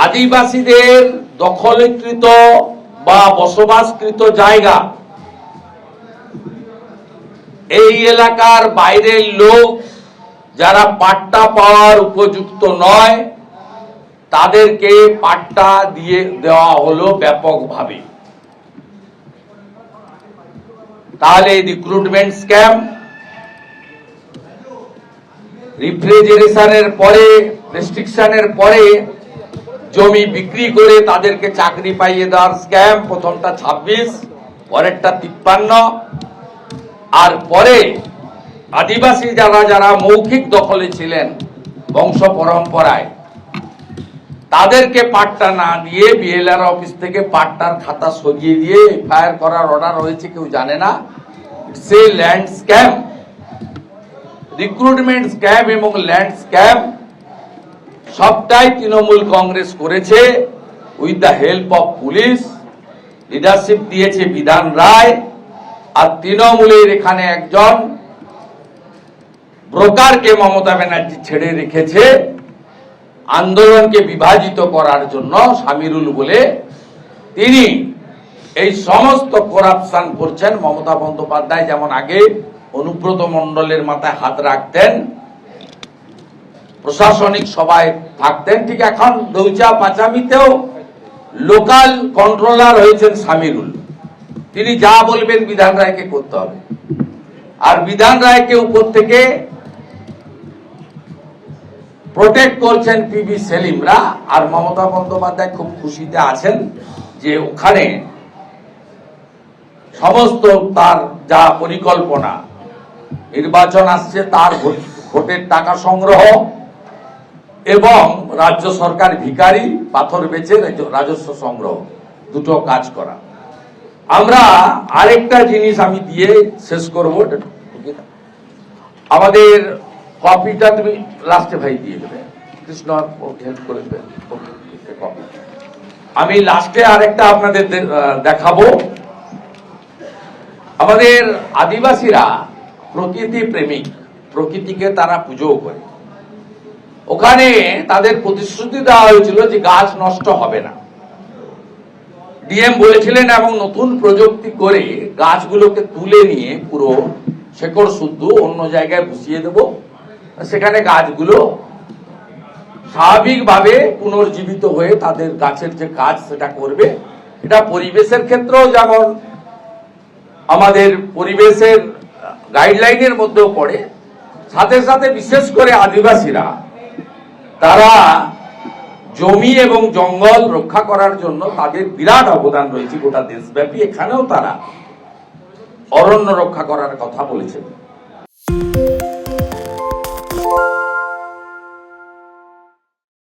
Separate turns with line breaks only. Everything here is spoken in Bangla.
আদিবাসীদের দখলীকৃত বা বসবাসকৃত জায়গা, এই এলাকার বাইরের লোক যারা পাট্টা পাওয়ার উপযুক্ত নয় তাদেরকে পাট্টা দিয়ে দেওয়া হলো ব্যাপকভাবে। তাহলে রিক্রুটমেন্ট স্ক্যাম, রিফ্রিজারেশনের পরে, রেস্ট্রিকশনের পরে জমি বিক্রি করে তাদেরকে চাকরি পাইয়ে দেওয়ার স্ক্যাম। প্রথমটা 26, পরেরটা 53। আর পরে আদিবাসী যারা মৌখিক দখলে ছিলেন বংশ পরম্পরায়, তাদেরকে পাট্টা না দিয়ে বিএলআর অফিস থেকে পাট্টার খাতা সরিয়ে দিয়ে এফআইআর করার অর্ডার হয়েছে, কেউ জানে না। সে ল্যান্ড স্ক্যাম, রিক্রুটমেন্ট স্ক্যাম এবং ল্যান্ড স্ক্যাম সবটাই তৃণমূল কংগ্রেস করেছে with the help of police. Leadership দিয়েছে বিধান রায়। আর তৃণমূলের এখানে একজন ব্রোকারকে মমতা ব্যানার্জি ছেড়ে রেখেছে আন্দোলনকে বিভাজিত করার জন্য, সামিরুল বলে। তিনি এই সমস্ত করাপশন করছেন। মমতা বন্দ্যোপাধ্যায় যেমন আগে অনুব্রত মণ্ডলের মাথায় হাত রাখতেন, প্রশাসনিক সভায় থাকতেন, ঠিক এখন দৌচা পাচামিতেও লোকাল কন্ট্রোলার হয়েছেন সামিরুল। তিনি যা বলবেন বিধান রায়কে করতে হবে। আর বিধান রায়কে উপর থেকে প্রোটেক্ট করছেন পিবি সেলিমরা। আর মমতা বন্দ্যোপাধ্যায় খুব খুশিতে আছেন যে ওখানে সমস্ত তার যা পরিকল্পনা, নির্বাচন আসছে, তার ভোটের টাকা সংগ্রহ এবং রাজ্য সরকার ভিখারি পাথর বেচে রাজস্ব সংগ্রহ, দুটো কাজ করা। আমরা আরেকটা জিনিস আমি দিয়ে শেষ করব। আমাদের কপিটা তুমি লাস্টে ভাই দিয়ে দেবে, কৃষ্ণ হেল্প করে দেবে কপি। আমি লাস্টে আরেকটা আপনাদের দেখাবো। আমাদের আদিবাসীরা প্রকৃতি প্রেমিক, প্রকৃতিকে তারা পুজো করে। ওখানে তাদের প্রতিশ্রুতি দেওয়া হয়েছিল যে গাছ নষ্ট হবে না। ডিএম বলেছিলেন এবং নতুন প্রযুক্তি করে গাছগুলোকে তুলে নিয়ে পুরো শেকড় শুদ্ধ অন্য জায়গায় বসিয়ে দেব, সেখানে গাছগুলো স্বাভাবিকভাবে পুনর্জীবিত হয়ে তাদের গাছের যে কাজ সেটা করবে। এটা পরিবেশের ক্ষেত্রেও যেমন আমাদের পরিবেশের গাইডলাইনের মধ্যেও পড়ে, সাথে সাথে বিশেষ করে আদিবাসীরা তারা জমি এবং জঙ্গল রক্ষা করার জন্য তাদের বিরাট অবদান রয়েছে গোটা দেশব্যাপী। এখানেও তারা অরণ্য রক্ষা করার কথা বলেছেন।